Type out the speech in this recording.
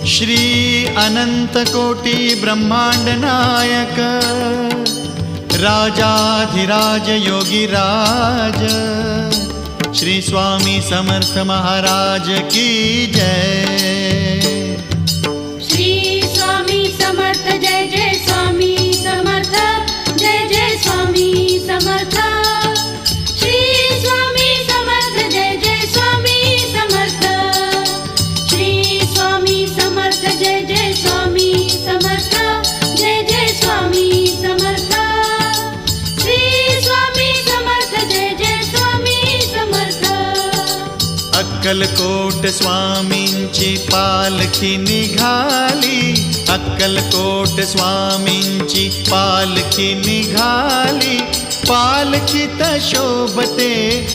श्री अनंत कोटी ब्रह्मांड नायक राजाधिराज योगीराज श्री स्वामी समर्थ महाराज की जय। श्री स्वामी समर्थ जय जय स्वामी समर्थ जय जय स्वामी समर्थ। श्री स्वामी समर्थ जय जय स्वामी समर्थ। श्री स्वामी समर्थ जय जय स्वामी समर्थ जय जय स्वामी समर्थ। श्री स्वामी समर्थ जय जय स्वामी समर्थ। अक्कलकोट स्वामींची पालखी निघाली, अक्कलकोट स्वामींची पालखी निघाली, पालखीत शोभते